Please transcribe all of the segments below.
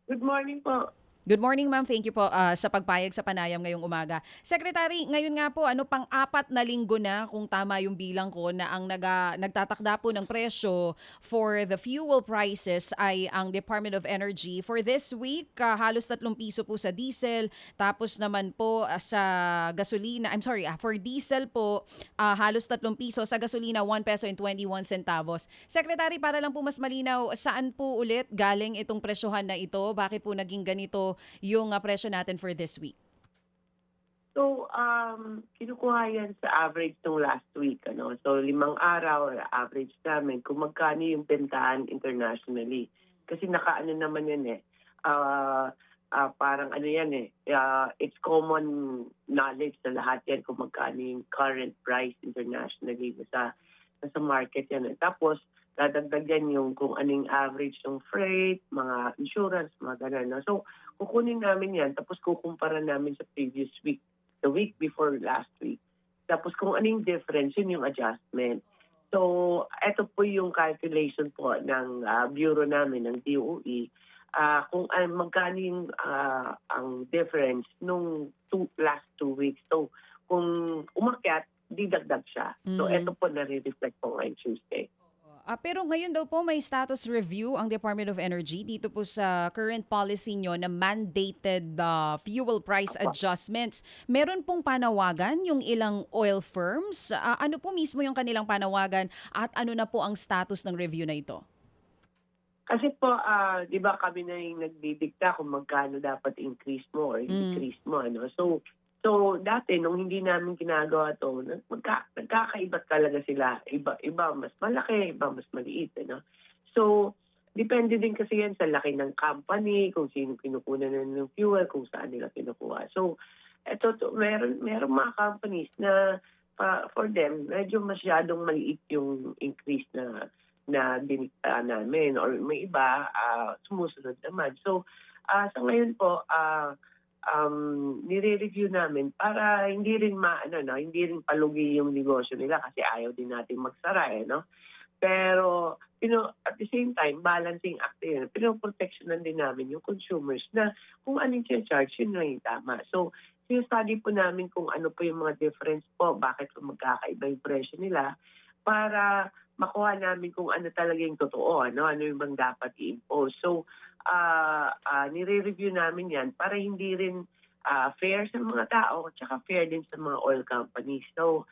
Good morning po. Good morning, ma'am. Thank you po sa pagpayag sa panayam ngayong umaga. Secretary, ngayon nga po, pang-apat na linggo na, kung tama yung bilang ko, na ang nagtatakda po ng presyo for the fuel prices ay ang Department of Energy. For this week, halos 3 piso po sa diesel, tapos naman po sa gasolina, for diesel po, halos 3 piso, sa gasolina 1 peso and 21 centavos. Secretary, para lang po mas malinaw, saan po ulit galing itong presyohan na ito? Bakit po naging ganito yung presyo natin for this week? So, kinukuha yan sa average ng last week. So, 5 araw, average namin kung magkano yung bentahan internationally. Kasi nakaano naman yan parang ano yan it's common knowledge sa lahat yan kung magkano yung current price internationally sa market yan. Tapos, dadagdag yan yung kung anong average ng freight, mga insurance, mga ganun. No? So, kukunin namin yan, tapos kukumpara namin sa previous week, the week before last week. Tapos kung anong difference, yun yung adjustment. So, eto po yung calculation po ng bureau namin, ng DOE, kung magkano yung ang difference nung last 2 weeks. So, kung umakyat, didagdag siya. So, Mm. eto po nare-reflect po ngayon Tuesday. Pero ngayon daw po may status review ang Department of Energy dito po sa current policy nyo na mandated fuel price Opo. adjustments. Meron pong panawagan yung ilang oil firms. Ano po mismo yung kanilang panawagan at ano na po ang status ng review na ito? Kasi po, 'di ba kami na yung nagdidikta kung magkano dapat increase mo or Mm. decrease mo, ano. So dati nung hindi namin ginagawa 'to, nagkakaiba talaga sila. Iba mas malaki, iba mas maliit, ano. So depende din kasi 'yan sa laki ng company, kung sino kinukuha na ng fuel, kung saan nila kinukuha. So meron mga companies na for them medyo masyadong maliit yung increase na dinikta namin, or may iba sumusunod naman. So, sa ngayon po, nire-review namin para hindi rin hindi rin palugi yung negosyo nila kasi ayaw din natin magsara, no? Pero, at the same time, balancing act yun. Pinoprotectionan din namin yung consumers na kung anong charge, yun na yung tama. So, sinustudy po namin kung ano po yung mga difference po, bakit po magkakaiba yung presyo nila, para makuha namin kung ano talaga yung totoo, ano yung bang dapat i-impose. So, nire-review namin yan para hindi rin fair sa mga tao, tsaka fair din sa mga oil companies. So,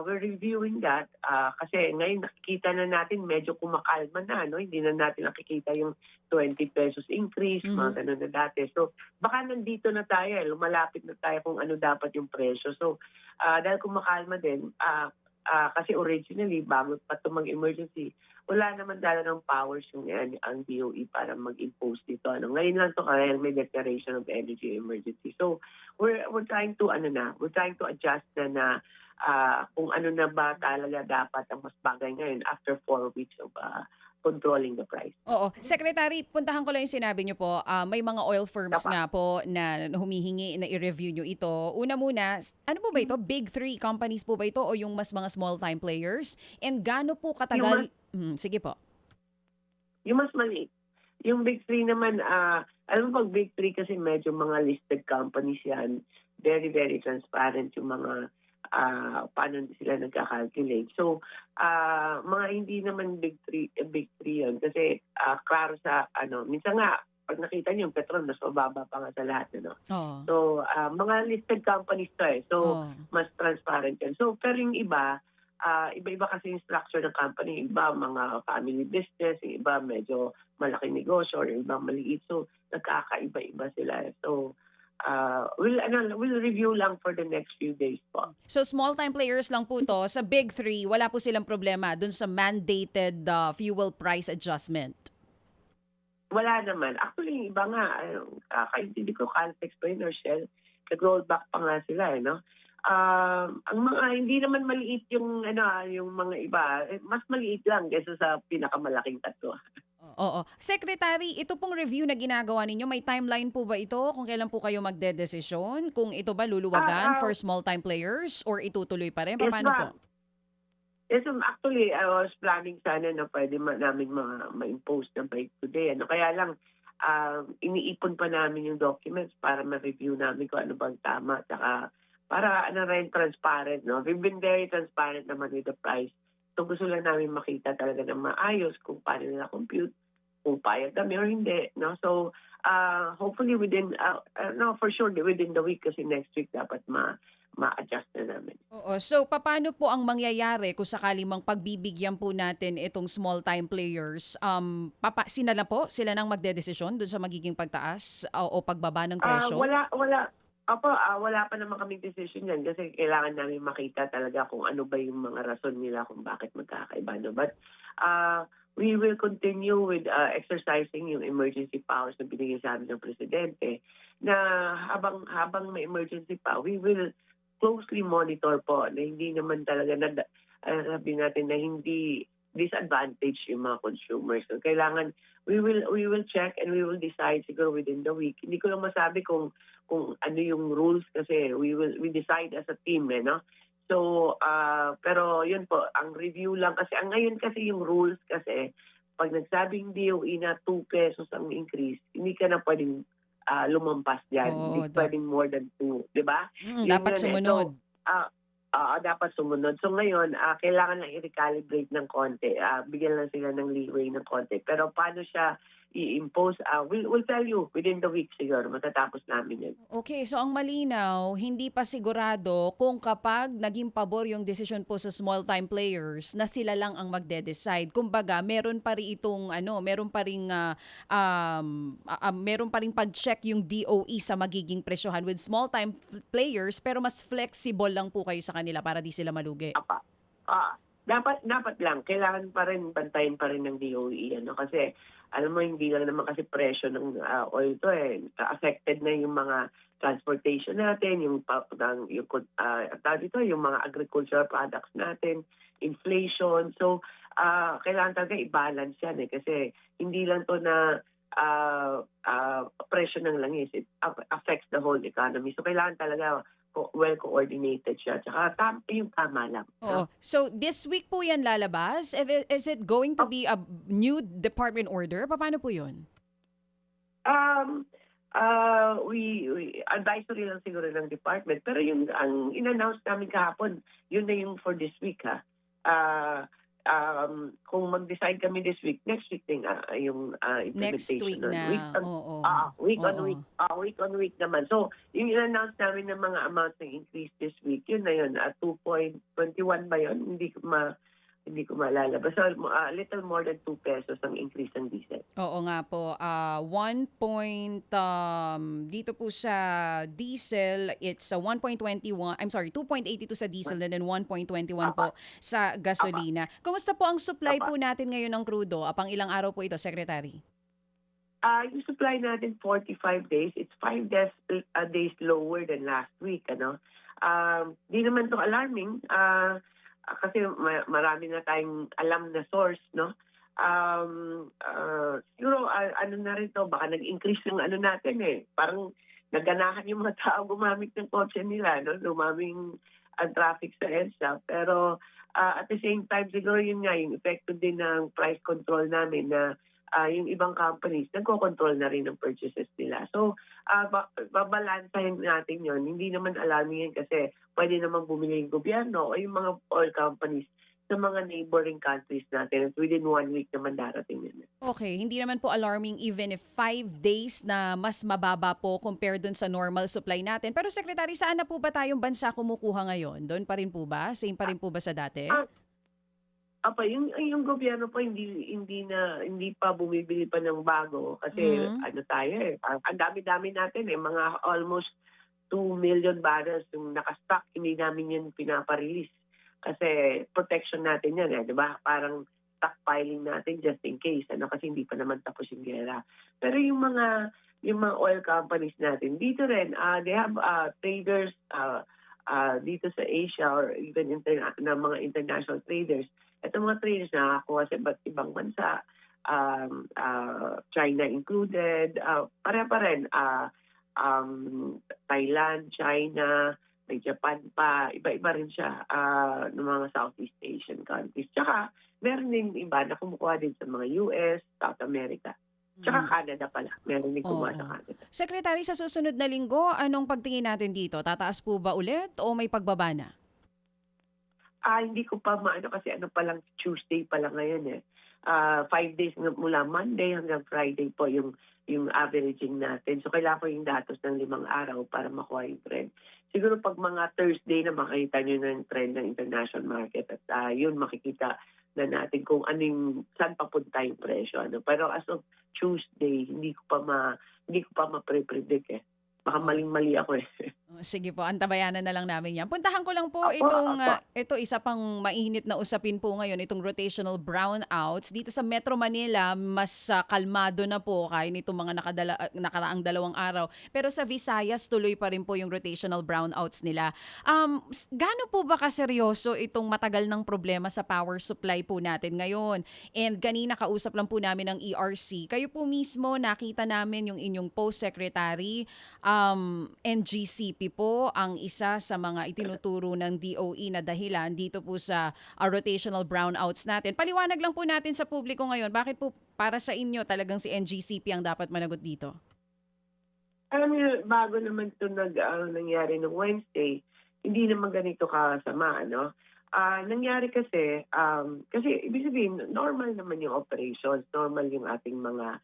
we're reviewing that kasi ngayon nakikita na natin medyo kumakalma na, no? Hindi na natin nakikita yung 20 pesos increase, Mhm. mga ganun na dati. So, baka nandito na tayo, lumalapit na tayo kung ano dapat yung presyo. So, dahil kumakalma din, kasi originally, bago pa ito mag-emergency, wala naman talagang powers ang DOE para mag-impose dito. Ngayon lang ito kaya may declaration of energy emergency. So, we're trying to adjust na kung ano na ba talaga dapat ang mas bagay ngayon after 4 weeks of controlling the price. Oo. Secretary, puntahan ko lang yung sinabi niyo po. May mga oil firms Tapa. nga po na humihingi na i-review niyo ito. Una muna, ano po ba ito? Big three companies po ba ito o yung mas mga small-time players? And gaano po Yung mas, katagal? Sige po. yung mas maliit. Yung Big Three naman, alam mo pag Big Three kasi medyo mga listed companies yan. Very, very transparent yung mga paano sila nagka-calculate. So, mga hindi naman Big Three yun. Kasi klaro sa, minsan nga, pag nakita niyo yung petrol, mas mababa pa nga sa lahat. Oo. So, mga listed companies to So, Oo. mas transparent yan. So, pero yung iba, iba-iba kasi yung structure ng company. Iba, mga family business. Yung iba, medyo malaking negosyo. Or yung iba, maliit. So, nagkakaiba-iba sila. So, we'll review lang for the next few days po. So small-time players lang po to. Sa big three, wala po silang problema dun sa mandated fuel price adjustment. Wala naman. Actually, yung iba nga, hindi ko Caltex pa yun or Shell, nag-rollback pa nga sila, no? Ang mga hindi naman maliit yung mga iba, mas maliit lang kaysa sa pinakamalaking tatlo. Oo. Secretary, ito pong review na ginagawa ninyo, may timeline po ba ito kung kailan po kayo magdedesisyon? Kung ito ba luluwagan Ah, for small-time players or itutuloy pa rin? yes Paano po? ma'am. Yes ma'am. Actually, I was planning sana na pwede namin ma-impose na by today. Kaya lang, iniipon pa namin yung documents para ma-review namin kung ano bang tama. Saka para ano rin, transparent, no? We've been very transparent naman with the price. So gusto lang namin makita talaga ng maayos kung paano nila compute, kung payag kami or hindi, no? So hopefully within, no, for sure within the week kasi next week dapat ma-adjust na namin. Oo. So, paano po ang mangyayari kung sakali mang pagbibigyan po natin itong small-time players? Sila na po? Sila nang magdedesisyon dun sa magiging pagtaas o pagbaba ng presyo? Wala pa naman kaming decision yan kasi kailangan namin makita talaga kung ano ba yung mga rason nila kung bakit magkakaiba. No? But we will continue with exercising yung emergency powers na binigay sa amin ng Presidente na habang may emergency pa, we will closely monitor po na hindi naman talaga sabi natin na hindi disadvantage yung mga consumers. So kailangan we will check and we will decide siguro within the week. Hindi ko lang masabi kung ano yung rules kasi we decide as a team, no? So pero yun po, ang review lang kasi ang ngayon kasi yung rules kasi pag nagsabing DOE na 2 pesos ang increase, hindi ka na pwedeng lumampas diyan. Oo, Hindi pwedeng more than 2, 'di ba? Yun dapat yun eh. sumunod. Dapat sumunod. So ngayon, kailangan lang i-recalibrate ng konti. Bigyan lang sila ng leeway ng konti. Pero paano siya i-impose? We'll tell you within the week siguro. Matatapos namin yan. Okay, so ang malinaw, hindi pa sigurado kung kapag naging pabor yung desisyon po sa small-time players na sila lang ang magde-decide. Kumbaga, meron pa rin itong meron pa ring meron pa ring pag-check yung DOE sa magiging presyohan with small-time players pero mas flexible lang po kayo sa kanila para di sila malugi. Dapat lang kailangan pa rin bantayan pa rin ng DOE kasi alam mo hindi lang naman kasi presyo ng oil to affected na yung mga transportation natin, yung mga agricultural products natin, inflation. So kailangan talaga i-balance yan kasi hindi lang to na presyo ng langis, it affects the whole economy. So kailangan talaga well coordinated siya. Tsaka yung tama lang. Oo. So this week po yan lalabas? Is it going to be a new department order? Paano po yun? We advisory lang siguro ng department. Pero ang in-announce namin kahapon, yun na yung for this week kung mag-decide kami this week, next week din yung implementation. Next week na. Week on week naman. So, yung in-announce namin ng mga amounts ng increase this week, yun na yun. 2.21 ba yun? Hindi ko maalala. Basta little more than 2 pesos ang increase ng diesel. Oo nga po. Dito po sa diesel, it's 1.21, I'm sorry, 2.82 sa diesel and then 1.21 po sa gasolina. Kumusta po ang supply po natin ngayon ng crudo? Apang ilang araw po ito, Secretary? Yung supply natin 45 days. It's 5 days lower than last week. Di naman to alarming. Kasi marami na tayong alam na source, no? Siguro, na rin to, baka nag-increase ng natin Parang naganahan yung mga tao gumamit ng kotse nila, no? Lumaming ang traffic sa EDSA. Pero at the same time, siguro yun nga, yung epekto din ng price control namin na yung ibang companies, nagko-control na rin ng purchases nila. So, babalansahin natin yon. Hindi naman alarming yan kasi pwede naman bumili yung gobyerno o yung mga oil companies sa mga neighboring countries natin. At within 1 week naman darating yun. Okay, hindi naman po alarming even if 5 days na mas mababa po compared dun sa normal supply natin. Pero Secretary, saan na po ba tayong bansa kumukuha ngayon? Doon pa rin po ba? Same pa rin po ba sa dati? Yung gobyerno po hindi pa bumibili pa ng bago kasi tayo ang dami-dami natin mga almost 2 million barrels yung naka-stock, hindi namin yun pinapa-release kasi protection natin yan 'di ba? Parang stockpiling natin just in case kasi hindi pa naman tapos yung gera. Pero yung mga oil companies natin dito rin they have traders dito sa Asia or even na mga international traders. Itong mga traders nakakakuha sa iba't ibang bansa, China included, pareha pa rin, Thailand, China, may Japan pa, iba-iba rin siya ng mga Southeast Asian countries. Tsaka meron din iba na kumukuha din sa mga US, South America. Tsaka Canada pala, meron din kumuha sa Oo. Canada. Secretary, sa susunod na linggo, anong pagtingin natin dito? Tataas po ba ulit o may pagbaba na? Hindi ko pa maano kasi ano pa lang, Tuesday pa lang ngayon eh. 5 days mula Monday hanggang Friday po yung averaging natin. So kailangan ko yung datos ng 5 araw para makuha yung trend. Siguro pag mga Thursday na makikita nyo na yung trend ng international market at yun makikita na natin kung saan papunta yung presyo. Ano. Pero as of Tuesday, hindi ko pa ma-predict eh. Baka Oh. maling-mali ako eh. Sige po, antabayanan na lang namin yan. Puntahan ko lang po Opo, opo. ito isa pang mainit na usapin po ngayon, itong rotational brownouts. Dito sa Metro Manila, mas kalmado na po kaya nitong mga nakaraang 2 araw. Pero sa Visayas, tuloy pa rin po yung rotational brownouts nila. Gaano po ba kaseryoso itong matagal ng problema sa power supply po natin ngayon? And kanina kausap lang po namin ng ERC. Kayo po mismo, nakita namin yung inyong post secretary, NGCP po ang isa sa mga itinuturo ng DOE na dahilan dito po sa rotational brownouts natin. Paliwanag lang po natin sa publiko ngayon, bakit po para sa inyo talagang si NGCP ang dapat managot dito? Alam niyo, bago naman ito nangyari nung Wednesday, hindi naman ganito kasama, ano? Nangyari kasi ibig sabihin, normal naman yung operations, normal yung ating mga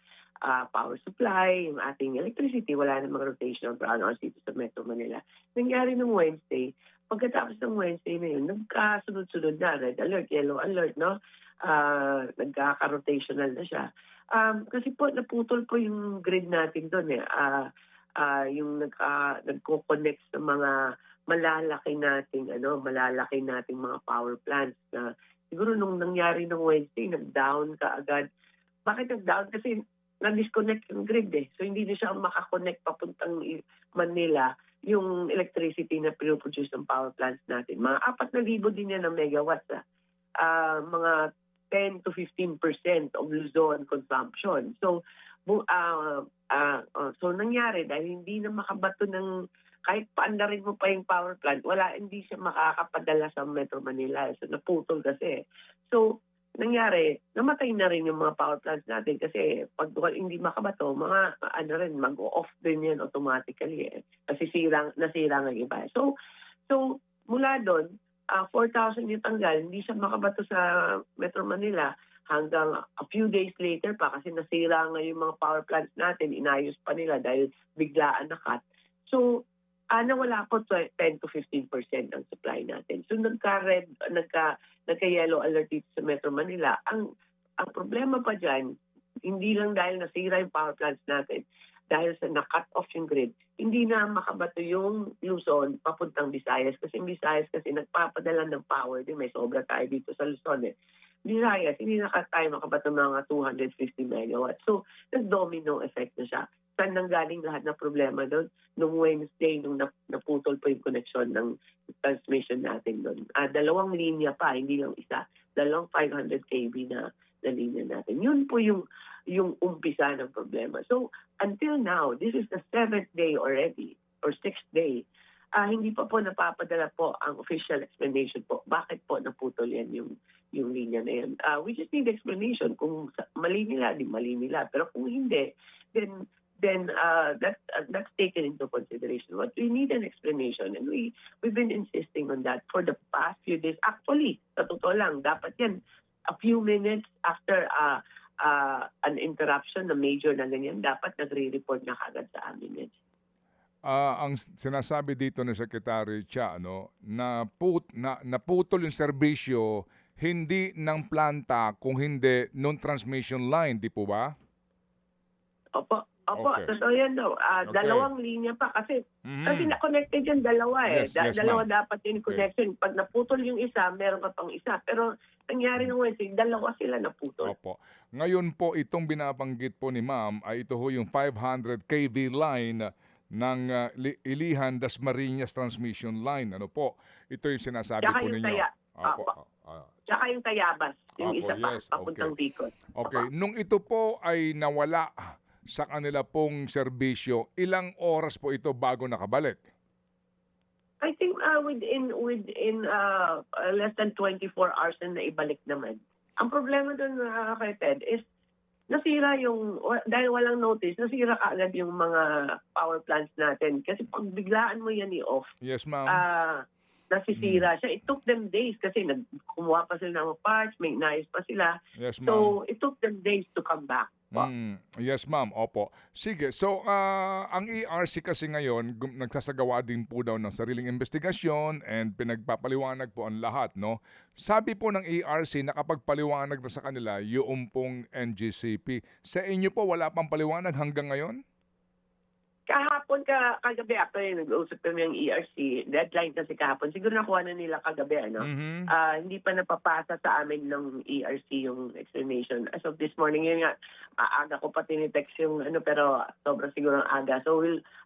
power supply, yung ating electricity, wala namang rotational brownouts dito sa Metro Manila. Nangyari nung Wednesday, pagkatapos ng Wednesday na yun, nagkasunod-sunod na, red alert, yellow alert, no? Nagkaka-rotational na siya. Kasi po, naputol po yung grid natin doon eh. Yung nagko-connect sa mga malalaki nating mga power plants na siguro nung nangyari ng Wednesday, nag-down ka agad. Bakit nag-down? Kasi na-disconnect yung grid eh. So hindi na siya makakonect papuntang Manila yung electricity na pinoproduce ng power plants natin. Mga 4,000 din yan ng megawatts. Mga 10 to 15% of Luzon consumption. So nangyari dahil hindi na makabato ng kahit paandarin mo pa yung power plant, hindi siya makakapadala sa Metro Manila. So naputol kasi. So nangyari, namatay na rin yung mga power plants natin kasi pag hindi makabato, mag-off din yan automatically eh. Kasi nasira ng iba. So mula doon, 4,000 yung tanggal, hindi siya makabato sa Metro Manila hanggang a few days later pa kasi nasira nga yung mga power plants natin, inayos pa nila dahil biglaan na cut. So, nawala po 10 to 15% ang supply natin. So nagka-yellow alert dito sa Metro Manila. Ang problema pa dyan, hindi lang dahil nasira yung power plants natin, dahil sa na-cut off yung grid, hindi na makabato yung Luzon papuntang Visayas. Kasi yung Visayas kasi nagpapadala ng power din. May sobra tayo dito sa Luzon eh. Visayas, hindi na tayo makabato mga 250 megawatts. So, nag-domino effect na siya. Saan nanggaling lahat ng problema doon? Nung Wednesday, nung naputol po yung connection ng transmission natin doon. 2 linya pa, hindi lang isa. 500 kV na linya natin. Yun po yung umpisa ng problema. So, until now, this is the 7th day already, or 6th day, hindi pa po napapadala po ang official explanation po. Bakit po naputol yan yung linya na yan? We just need explanation. Kung mali nila, di mali nila. Pero kung hindi, then that's taken into consideration. But we need an explanation, and we've been insisting on that for the past few days. Actually, sa totoo lang, dapat yan a few minutes after an interruption na major na ganyan, dapat nagre-report na kagad sa amin yan. Ang sinasabi dito ni Secretary Chia, naputol yung serbisyo hindi ng planta kung hindi nung transmission line, di po ba? Opo, Okay. totoo yan daw. Okay. 2 linya pa kasi na-connected yan 2 eh. Yes, yes, Dalawa ma'am. dapat yung connection. Pag naputol yung isa, meron ka pang isa. Pero nangyari ng Wednesday, 2 sila naputol. Opo. Ngayon po, itong binabanggit po ni Ma'am ay ito ho yung 500 kV line ng Ilihan Dasmariñas Transmission Line. Ano po? Ito yung sinasabi Tsaka po yung ninyo. Opo. Tsaka yung Tayabas, yung Opo, isa pa, yes, papuntang Bicol. Okay. Nung ito po ay nawala sa kanila pong serbisyo, ilang oras po ito bago nakabalik? I think within less than 24 hours na naibalik naman. Ang problema doon, kay Ted, is nasira dahil walang notice, nasira kaagad yung mga power plants natin. Kasi pag biglaan mo yan i-off, Yes, ma'am. nasisira siya. It took them days kasi kumuha pa sila ng parts, may inayos pa sila. Yes, ma'am. So, it took them days to come back. Yes, ma'am. Opo. Sige. So, ang ERC kasi ngayon, nagsasagawa din po daw ng sariling investigasyon and pinagpapaliwanag po ang lahat, no? Sabi po ng ERC, nakapagpaliwanag na sa kanila yung pong NGCP. Sa inyo po, wala pang paliwanag hanggang ngayon? Kahapon kagabi, actually, nag-uusap kami ng ERC. Deadline kasi kahapon. Siguro nakuha na nila kagabi, ano? Hindi pa napapasa sa amin ng ERC yung explanation. As of this morning, yun nga, aga ko pa tinitext yung pero sobrang siguro ang aga. So,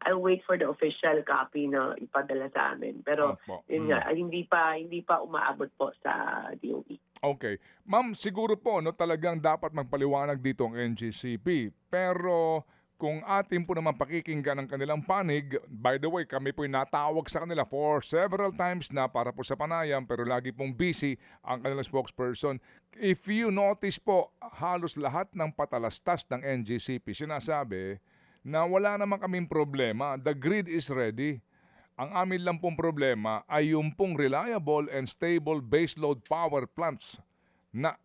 I'll wait for the official copy na ipadala sa amin. Pero, yun nga, hindi pa umaabot po sa DOE. Okay. Ma'am, siguro po, no, talagang dapat magpaliwanag dito ang NGCP. Pero, kung atin po naman pakikinggan ang kanilang panig, by the way, kami po'y natawag sa kanila for several times na para po sa panayam, pero lagi pong busy ang kanilang spokesperson. If you notice po, halos lahat ng patalastas ng NGCP sinasabi na wala naman kaming problema. The grid is ready. Ang amin lang pong problema ay yung pong reliable and stable baseload power plants na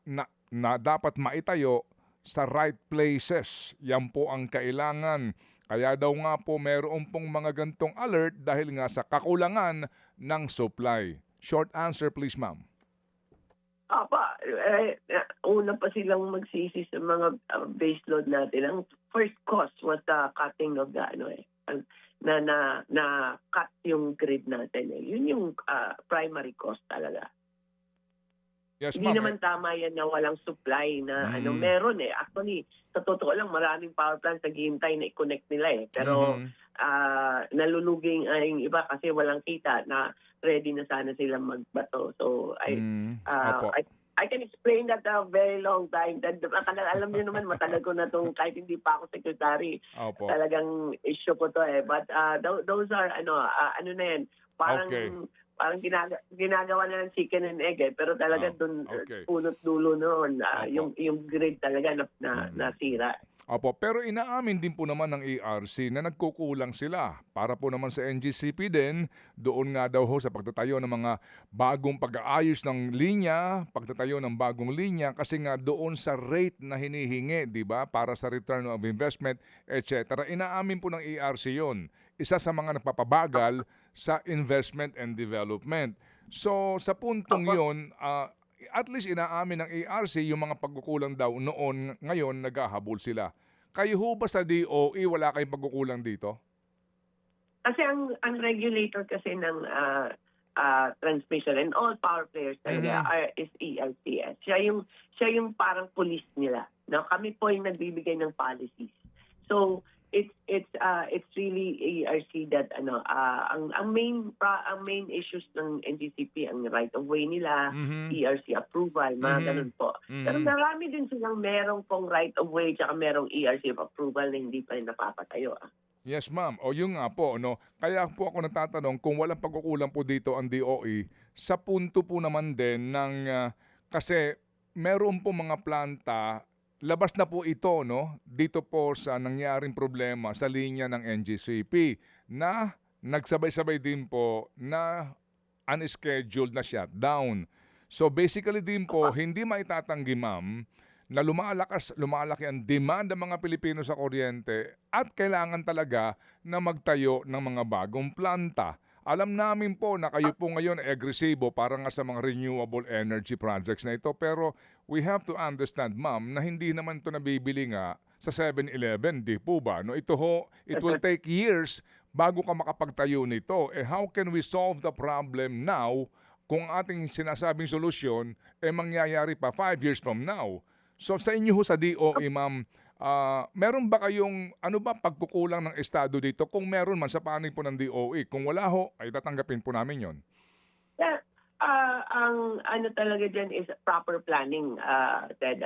dapat maitayo sa right places. Yan po ang kailangan. Kaya daw nga po mayroon pong mga gantong alert dahil nga sa kakulangan ng supply. Short answer please, ma'am. Una pa silang magsisi sa mga baseload natin. Ang first cause was the cutting of the na cut yung grid natin. Yun yung primary cause talaga. Yes, Hindi ma'am. naman tama yan na walang supply na meron Actually, sa totoo lang, maraming power plants naghihintay na i-connect nila Pero naluluging yung iba kasi walang kita na ready na sana silang magbato. So, I can explain that a very long time. Alam niyo naman, matagal ko na itong, kahit hindi pa ako secretary, talagang issue ko to But those are, na yan, parang ginagawa na ng chicken and egg pero talaga doon punot dulo noon yung grid talaga na nasira. Opo, pero inaamin din po naman ng ERC na nagkukulang sila. Para po naman sa NGCP din, doon nga daw sa pagtatayo ng mga bagong pag-aayos ng linya, pagtatayo ng bagong linya kasi nga doon sa rate na hinihingi, di ba, para sa return of investment, etc. Inaamin po ng ERC yon. Isa sa mga nagpapabagal sa investment and development. So sa puntong yon, at least inaamin ng ERC yung mga pagkukulang daw noon, ngayon naghahabol sila. Kayo ho ba sa DOE wala kayong pagkukulang dito? Kasi ang regulator kasi ng transmission and all power players talaga is ELCS. Siya yung parang police nila. Now, kami po yung nagbibigay ng policies. So it's really ERC that ang main issues ng NGCP ang right of way nila, ERC approval, mga ganun po. Pero marami din silang merong pong right of way tsaka merong ERC approval na hindi pa rin napapatayo. Yes, ma'am. O yun nga po, no. Kaya po ako natatanong kung walang pagkukulang po dito ang DOE sa punto po naman din ng kasi meron po mga planta. Labas na po ito, no, dito po sa nangyaring problema sa linya ng NGCP na nagsabay-sabay din po na unscheduled na shutdown. So basically din po, hindi maitatanggi, ma'am, na lumalaki ang demand ng mga Pilipino sa kuryente at kailangan talaga na magtayo ng mga bagong planta. Alam namin po na kayo po ngayon ay agresibo para nga sa mga renewable energy projects na ito. Pero we have to understand, ma'am, na hindi naman ito nabibili nga sa 7-Eleven, di po ba? No, it will take years bago ka makapagtayo nito. How can we solve the problem now kung ating sinasabing solusyon mangyayari pa 5 years from now? So sa inyo ho sa DOE, ma'am, meron ba kayong pagkukulang ng estado dito? Kung meron man sa panig po ng DOE, kung wala ho, ay tatanggapin po namin yon. Yeah, ang talaga dyan is proper planning, Ted.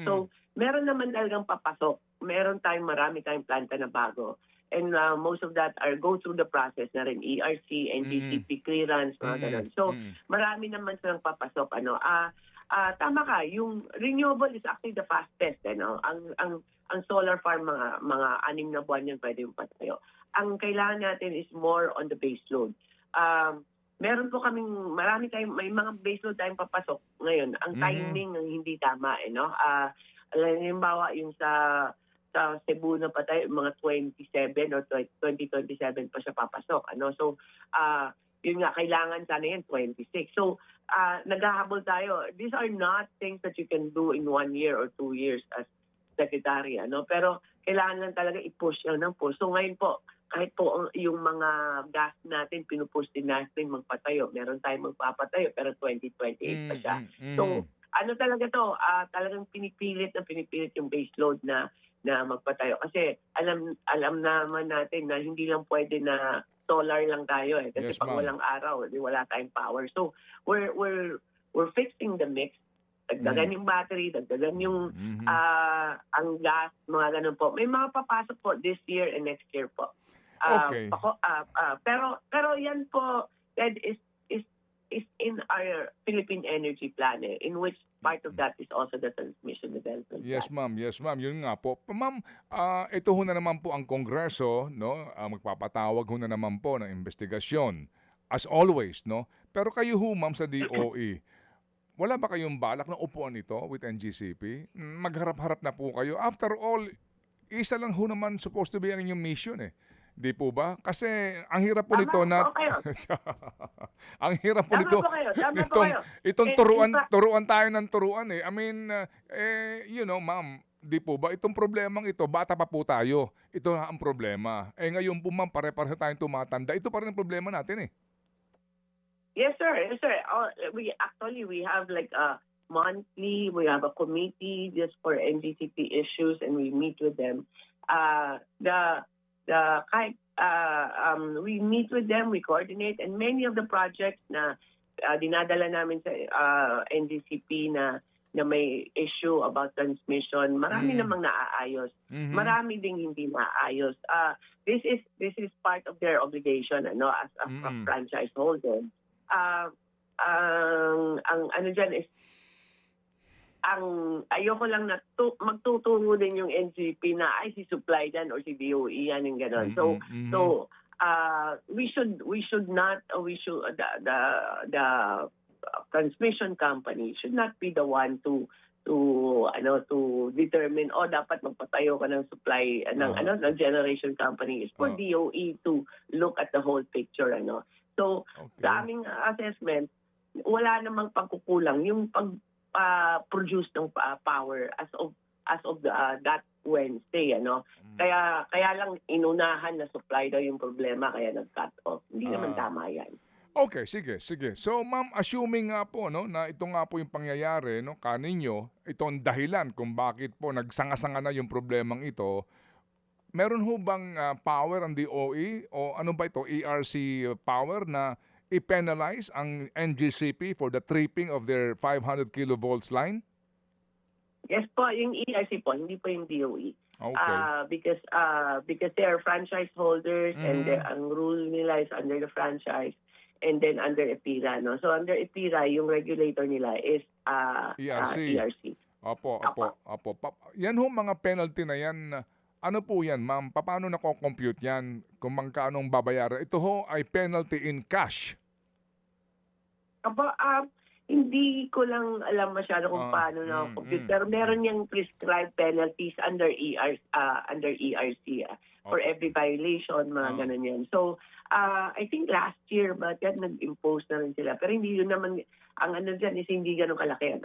So meron naman talagang papasok. Marami tayong planta na bago. And most of that go through the process na rin, ERC, NGCP clearance, mga ganun. So marami naman silang papasok. tama ka, yung renewable is actually the fastest. Ang solar farm, mga 6 na buwan yan pwede yung patayo. Ang kailangan natin is more on the base load. Meron po kaming, may mga base load tayong papasok ngayon. Ang timing ang hindi tama. Halimbawa, yung sa Cebu na patayo, mga 27 or 2027 pa siya papasok. So, yun nga, kailangan sana yan 26. So, naghahabol tayo. These are not things that you can do in 1 year or 2 years as secretary. Pero kailangan lang talaga i-push lang ng push. So ngayon po, kahit po yung mga gas natin, pinupush din natin magpatayo. Meron tayong magpapatayo, pero 2028 pa siya. So, talaga to, talagang pinipilit yung base load na magpatayo. Kasi alam naman natin na hindi lang pwede na solar lang tayo kasi Yes, pag ma'am. walang araw, wala tayong power. So, we're fixing the mix. Dagdagan yung battery, dagdagan yung ang gas, mga ganun po. May mga papasok po this year and next year po. Okay. Pero yan po, Ted, is in our Philippine Energy Plan, in which part of that is also the transmission development Yes, plan. ma'am. Yes, ma'am. Yun nga po. Ma'am, ito ho na naman po ang Kongreso, no? Magpapatawag ho na naman po ng investigasyon. As always, no? Pero kayo ho, ma'am, sa DOE, wala ba kayong balak na upuan ito with NGCP? Magharap-harap na po kayo. After all, isa lang ho naman supposed to be ang inyong mission Di po ba? Kasi ang hirap po Tama nito po na kayo. ang hirap po Tama nito. po kayo. Tama po Itong, kayo. itong In fact, turuan tayo ng turuan I mean, ma'am, di po ba? Itong problemang ito, bata pa po tayo. Ito na ang problema. Ngayon po ma'am, pare-pareho tayong tumatanda. Ito pa rin ang problema natin Yes, sir. Yes, sir. We have like a monthly, we have a committee just for NGCP issues, and we meet with them. We meet with them, we coordinate, and many of the projects na dinadala namin sa NGCP na may issue about transmission, marami namang naaayos. Marami ding hindi naaayos. This is part of their obligation as a franchise holder. Ang ano dyan is ayoko lang na magtuturo din yung NGP na si supply yan or si DOE yan yung gano'n. So the transmission company should not be the one to determine dapat magpatayo ka ng supply ng generation company. Is for DOE to look at the whole picture So sa aming assessment, wala namang pagkukulang yung produce ng power as of that Wednesday Kaya lang inunahan na supply daw yung problema kaya nag-cut off. Hindi naman tama yan. Okay, sige. So ma'am, assuming nga po na ito nga po yung pangyayari kaninyo, itong dahilan kung bakit po nagsanga-sanga na yung problemang ito, meron ho bang power ang DOE o ano ba ito, ERC power na i-penalize ang NGCP for the tripping of their 500 kilovolts line? Yes po, yung ERC po, hindi po yung DOE. Okay. Because they are franchise holders and ang rule nila is under the franchise and then under EPIRA. So under EPIRA, yung regulator nila is ERC. Opo. Yan ho mga penalty na yan. Ano po yan, ma'am? Paano nako-compute yan kung magkano babayaran? Ito ho ay penalty in cash. Hindi ko lang alam masyado kung paano na-compute. Pero meron yung prescribed penalties under ERC for every violation, mga ganun yan. So, I think last year, but nag-impose na rin sila. Pero hindi yun naman, ang ano dyan is hindi ganun kalaki.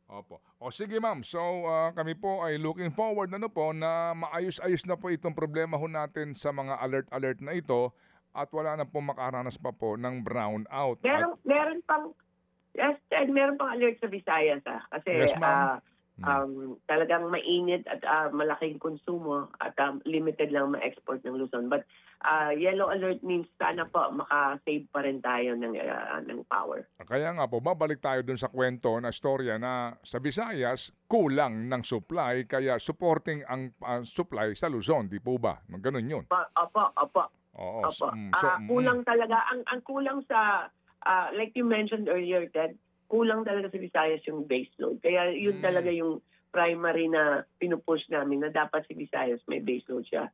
Opo. O sige ma'am, so kami po ay looking forward na maayos-ayos na po itong problema ho natin sa mga alert na ito at wala na po makaranas pa po ng brownout. Meron pang alert sa Visayas kasi Yes, ma'am. talagang mainit at malaking konsumo at limited lang ma-export ng Luzon. But yellow alert means sana po maka-save pa rin tayo ng power. Kaya nga po, babalik tayo dun sa kwento na storya na sa Visayas, kulang ng supply, kaya supporting ang supply sa Luzon, di po ba? Ganun yun. Opo. Oo. Kulang talaga. Ang kulang sa, like you mentioned earlier, Ted, kulang talaga sa Visayas yung base load. Kaya yun talaga yung primary na pinupush namin na dapat si Visayas may base load siya.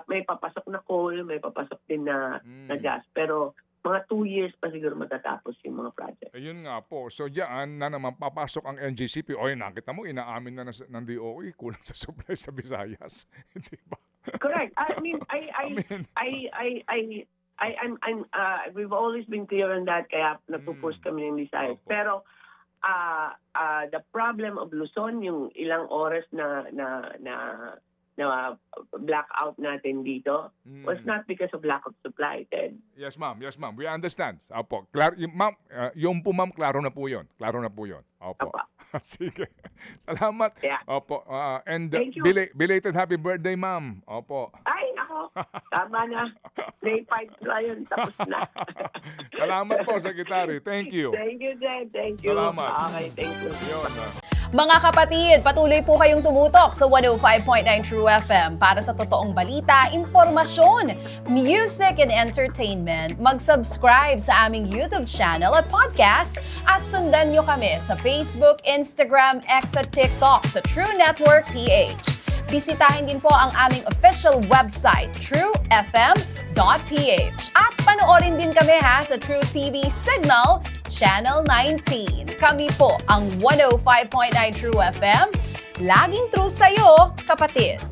May papasok na coal, may papasok din na gas. Pero mga 2 years pa siguro matatapos yung mga project. Ayun nga po. So diyan na naman papasok ang NGCP. Oy, nakita mo, inaamin na ng DOE, kulang sa supply sa Visayas. Di ba? Correct. I mean, we've always been clear on that, kaya nagpo-push kami ng Visayas. Opo. Pero the problem of Luzon, yung ilang oras na blackout natin dito, was not because of lack of supply, Ted. Yes, ma'am. Yes, ma'am. We understand. Opo. Ma'am, yung po, ma'am, klaro na po yun. Klaro na po yun. Opo. Opo. Sige. Salamat. Yeah. Opo. And Thank you. belated happy birthday, ma'am. Opo. Ay, ako. Tama na. Day 5 na yun. Tapos na. Salamat po, Secretary. Thank you. Thank you, Ted. Thank you. Salamat. Okay, thank you. Yun. Mga kapatid, patuloy po kayong tumutok sa 105.9 True FM para sa totoong balita, impormasyon, music, and entertainment. Mag-subscribe sa aming YouTube channel at podcast at sundan nyo kami sa Facebook, Instagram, X at TikTok sa True Network PH. Bisitahin din po ang aming official website, truefm.ph. At panoorin din kami sa True TV Signal, Channel 19. Kami po ang 105.9 True FM. Laging true sa'yo, kapatid.